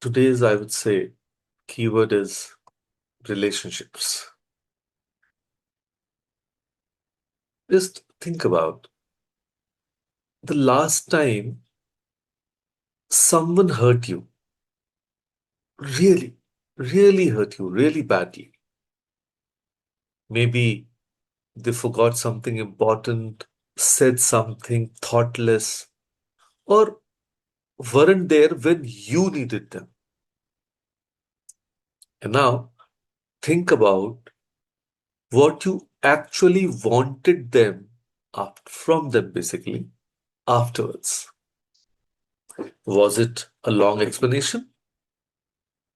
Today's, I would say, keyword is relationships. Just think about the last time someone hurt you, really, really hurt you, really badly. Maybe they forgot something important, said something thoughtless, or weren't there when you needed them. And now think about what you actually wanted from them, basically, afterwards. Was it a long explanation?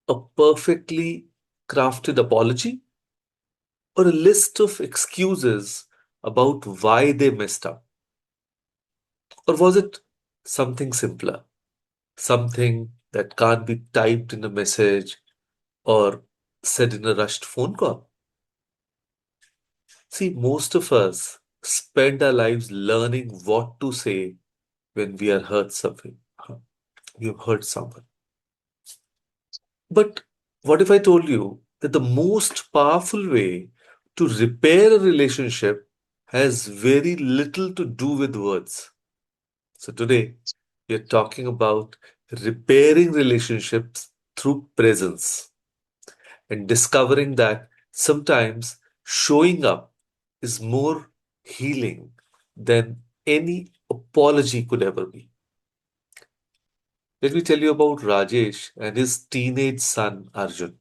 A perfectly crafted apology? Or a list of excuses about why they messed up? Or was it something simpler? Something that can't be typed in a message or said in a rushed phone call? See, most of us spend our lives learning what to say when we are hurt something. You've hurt someone. But what if I told you that the most powerful way to repair a relationship has very little to do with words? So today, we are talking about repairing relationships through presence and discovering that sometimes showing up is more healing than any apology could ever be. Let me tell you about Rajesh and his teenage son Arjun.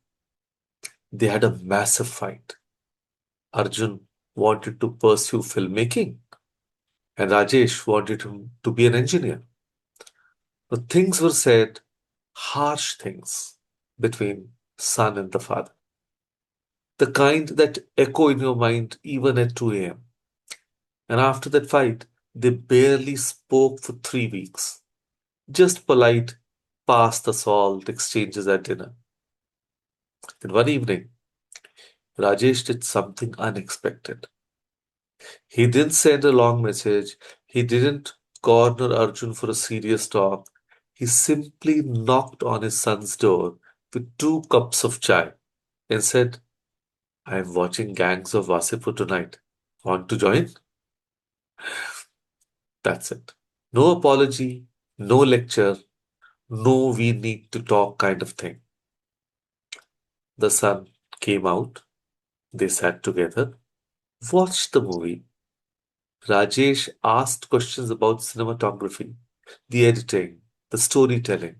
They had a massive fight. Arjun wanted to pursue filmmaking, and Rajesh wanted him to be an engineer. But things were said, harsh things, between son and the father. The kind that echo in your mind even at 2 a.m. And after that fight, they barely spoke for 3 weeks. Just polite, pass the salt exchanges at dinner. And one evening, Rajesh did something unexpected. He didn't send a long message. He didn't corner Arjun for a serious talk. He simply knocked on his son's door with 2 cups of chai and said, I'm watching Gangs of Wasipur tonight. Want to join? That's it. No apology, no lecture, no we need to talk kind of thing. The son came out. They sat together, watched the movie. Rajesh asked questions about cinematography, the editing, the storytelling.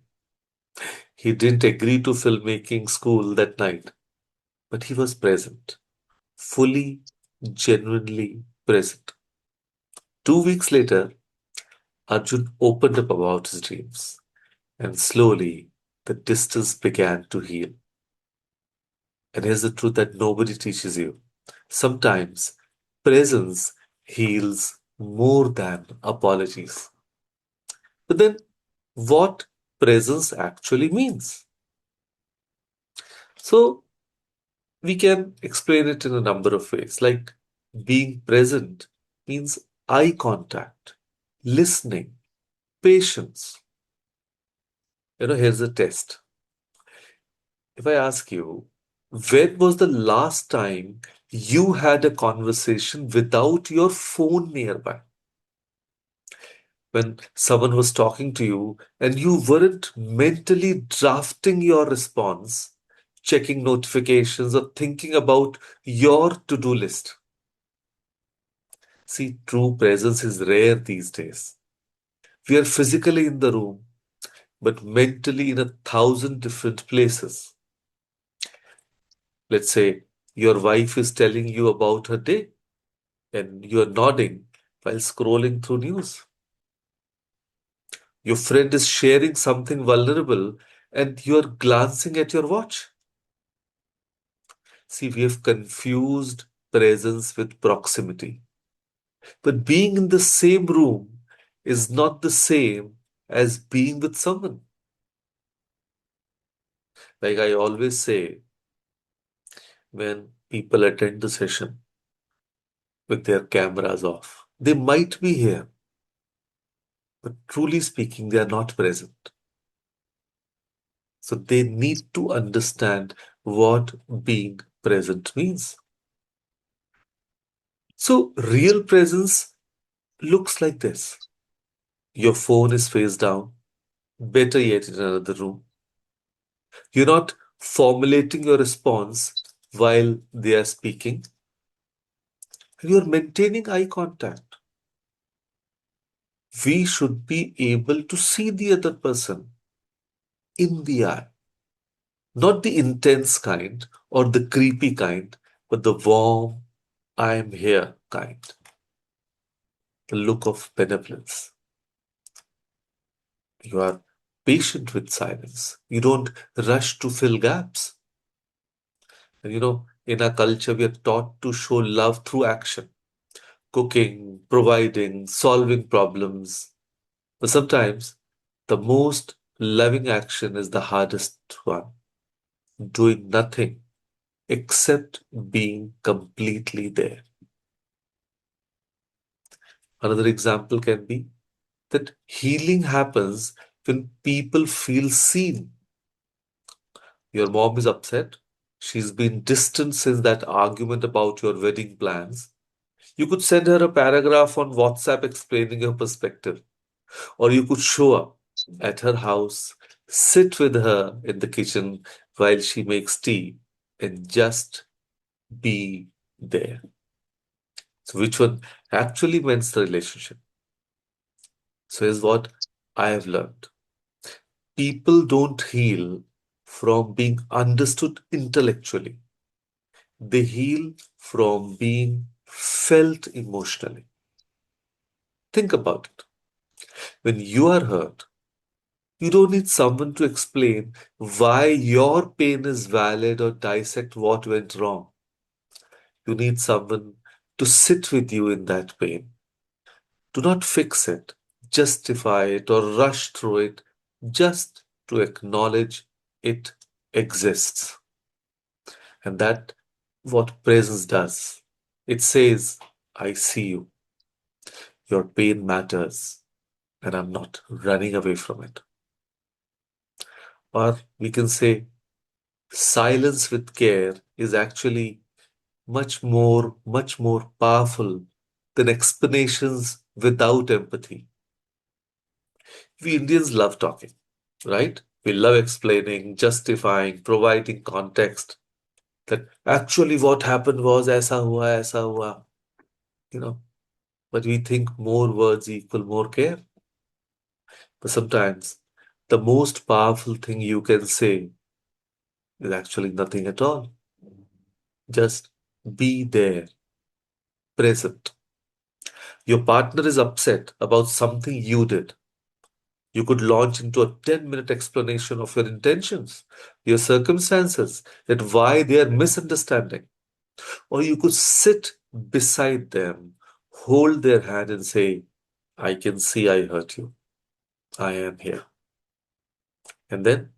He didn't agree to filmmaking school that night, but he was present, fully, genuinely present. 2 weeks later, Arjun opened up about his dreams, and slowly the distance began to heal. And here's the truth that nobody teaches you. Sometimes presence heals more than apologies. But then, what presence actually means? So, we can explain it in a number of ways. Like being present means eye contact, listening, patience. Here's a test. If I ask you, when was the last time you had a conversation without your phone nearby? When someone was talking to you and you weren't mentally drafting your response, checking notifications, or thinking about your to do list. See, true presence is rare these days. We are physically in the room, but mentally in 1,000 different places. Let's say your wife is telling you about her day and you are nodding while scrolling through news. Your friend is sharing something vulnerable and you are glancing at your watch. See, we have confused presence with proximity. But being in the same room is not the same as being with someone. Like I always say, when people attend the session with their cameras off, they might be here, but truly speaking, they are not present. So they need to understand what being present means. So real presence looks like this. Your phone is face down, better yet in another room. You're not formulating your response while they are speaking. You're maintaining eye contact. We should be able to see the other person in the eye, not the intense kind or the creepy kind, but the warm, I'm here kind, the look of benevolence. You are patient with silence. You don't rush to fill gaps. And in our culture, we are taught to show love through action, cooking, providing, solving problems. But sometimes the most loving action is the hardest one, doing nothing except being completely there. Another example can be that healing happens when people feel seen. Your mom is upset. She's been distant since that argument about your wedding plans. You could send her a paragraph on WhatsApp explaining your perspective, or you could show up at her house, sit with her in the kitchen while she makes tea, and just be there. So, which one actually mends the relationship? So, here's what I have learned: people don't heal from being understood intellectually, they heal from being felt emotionally. Think about it. When you are hurt, you don't need someone to explain why your pain is valid or dissect what went wrong. You need someone to sit with you in that pain. Do not fix it, justify it, or rush through it, just to acknowledge it exists. And that what presence does. It says, I see you. Your pain matters, and I'm not running away from it. Or we can say, silence with care is actually much more powerful than explanations without empathy. We Indians love talking, right? We love explaining, justifying, providing context that actually what happened was aisa hua, you know. But we think more words equal more care. But sometimes the most powerful thing you can say is actually nothing at all. Just be there, present. Your partner is upset about something you did. You could launch into a 10-minute explanation of your intentions, your circumstances, that why they are misunderstanding. Or you could sit beside them, hold their hand, and say, I can see I hurt you. I am here. And then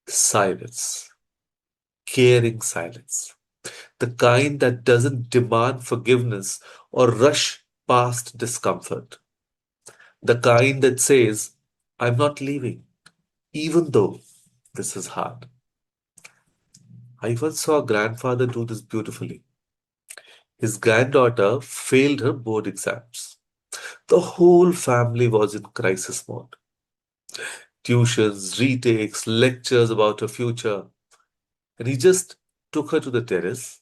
silence, caring silence, the kind that doesn't demand forgiveness or rush past discomfort, the kind that says, I'm not leaving, even though this is hard. I once saw a grandfather do this beautifully. His granddaughter failed her board exams. The whole family was in crisis mode. Tuitions, retakes, lectures about her future. And he just took her to the terrace,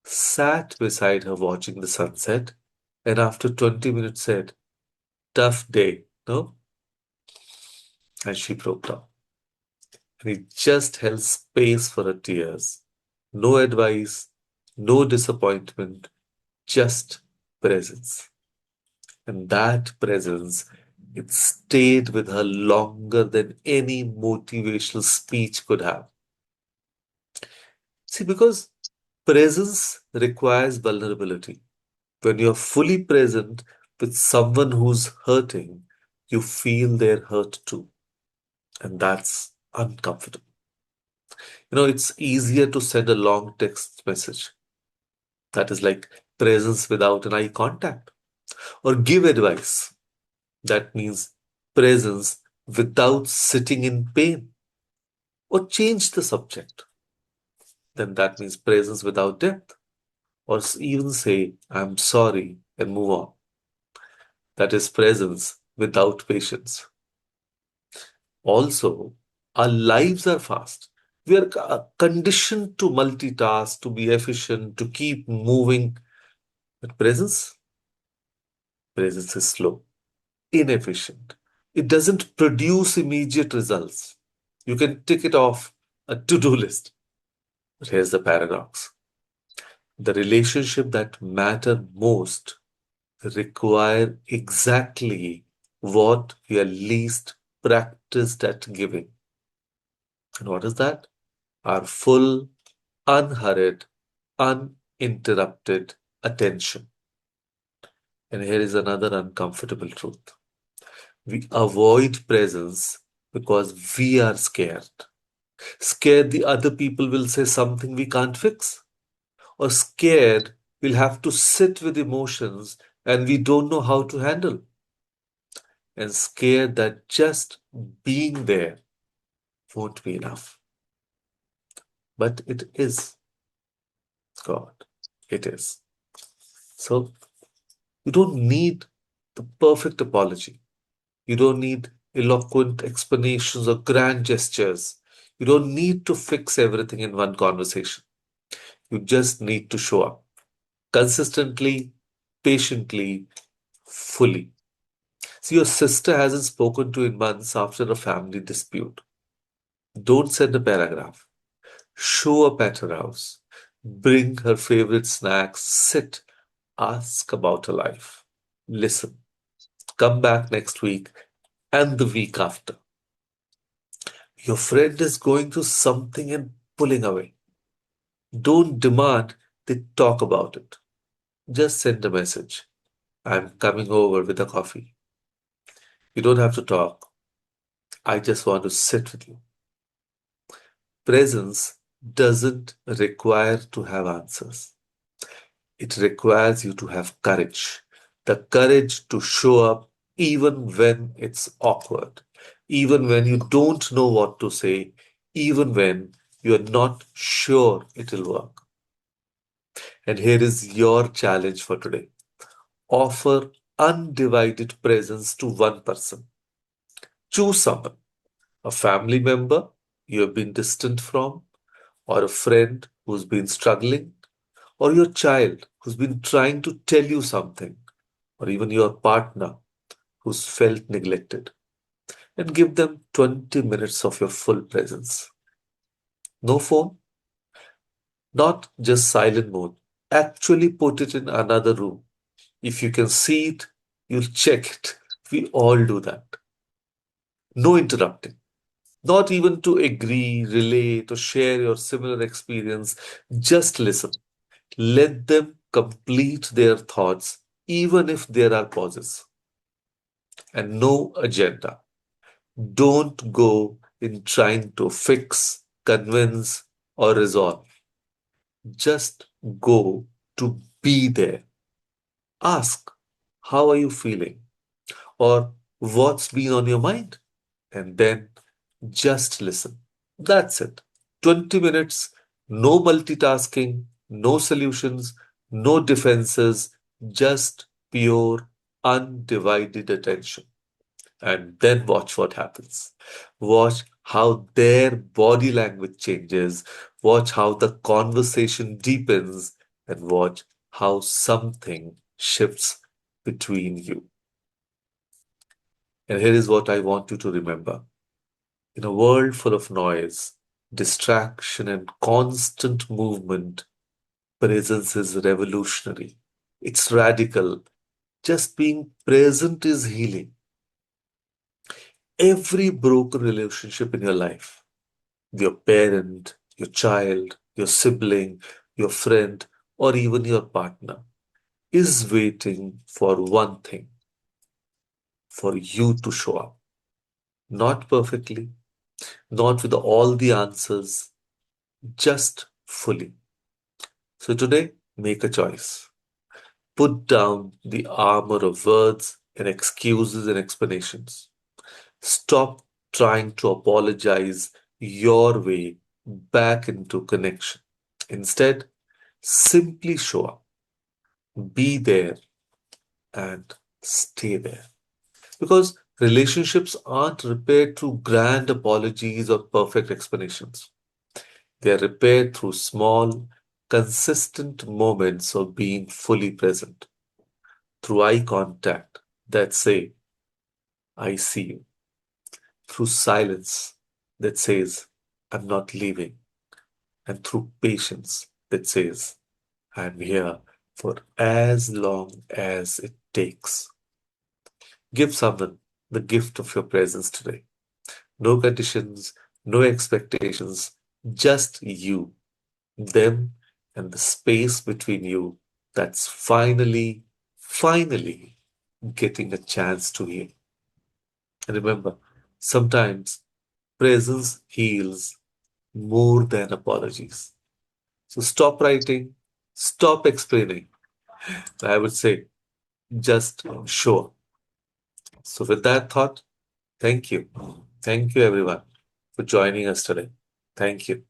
sat beside her watching the sunset, and after 20 minutes said, tough day, no? And she broke down. And he just held space for her tears. No advice, no disappointment, just presence. And that presence, it stayed with her longer than any motivational speech could have. See, because presence requires vulnerability. When you're fully present with someone who's hurting, you feel their hurt too. And that's uncomfortable. It's easier to send a long text message that is like presence without an eye contact, or give advice that means presence without sitting in pain. or change the subject, then that means presence without depth. Or even say, I'm sorry, and move on. That is presence without patience. Also, our lives are fast. We are conditioned to multitask, to be efficient, to keep moving. But presence is slow, inefficient. It doesn't produce immediate results. You can tick it off a to do list. But here's the paradox: the relationship that matter most require exactly what we are least practiced at giving. And what is that? Our full, unhurried, uninterrupted attention. And here is another uncomfortable truth: we avoid presence because we are scared. Scared the other people will say something we can't fix, or scared we'll have to sit with emotions and we don't know how to handle, and scared that just being there won't be enough. But it is, God. It is. So you don't need the perfect apology. You don't need eloquent explanations or grand gestures. You don't need to fix everything in one conversation. You just need to show up consistently, patiently, fully. See, your sister hasn't spoken to you in months after a family dispute. Don't send a paragraph. Show up at her house. Bring her favorite snacks. Sit. Ask about her life. Listen. Come back next week and the week after. Your friend is going through something and pulling away. Don't demand they talk about it. Just send a message. I'm coming over with a coffee. You don't have to talk. I just want to sit with you. Presence doesn't require to have answers. It requires you to have courage. The courage to show up even when it's awkward, even when you don't know what to say, even when you're not sure it'll work. And here is your challenge for today: offer undivided presence to one person. Choose someone, a family member you have been distant from, or a friend who's been struggling, or your child who's been trying to tell you something, or even your partner who's felt neglected, and give them 20 minutes of your full presence. No phone, not just silent mode. Actually put it in another room. If you can see it, you'll check it. We all do that. No interrupting. Not even to agree, relate, or share your similar experience. Just listen. Let them complete their thoughts, even if there are pauses. And no agenda. Don't go in trying to fix, convince, or resolve. Just go to be there. Ask, how are you feeling? Or what's been on your mind? And then just listen. That's it. 20 minutes, no multitasking, no solutions, no defenses, just pure, undivided attention. And then watch what happens. Watch how their body language changes. Watch how the conversation deepens. And watch how something shifts between you. And here is what I want you to remember: in a world full of noise, distraction, and constant movement, presence is revolutionary. It's radical. Just being present is healing. Every broken relationship in your life, your parent, your child, your sibling, your friend, or even your partner, is waiting for one thing: for you to show up. Not perfectly, not with all the answers, just fully. So today, make a choice. Put down the armor of words and excuses and explanations. Stop trying to apologize your way back into connection. Instead, simply show up, be there, and stay there. Because relationships aren't repaired through grand apologies or perfect explanations. They are repaired through small, consistent moments of being fully present, through eye contact that say, I see you, through silence that says, I'm not leaving, and through patience that says, I'm here for as long as it takes. Give someone the gift of your presence today. No conditions, no expectations, just you, them, and the space between you that's finally getting a chance to heal. And remember, sometimes presence heals more than apologies. So stop writing, stop explaining. I would say just show up. So, with that thought, thank you. Thank you, everyone, for joining us today. Thank you.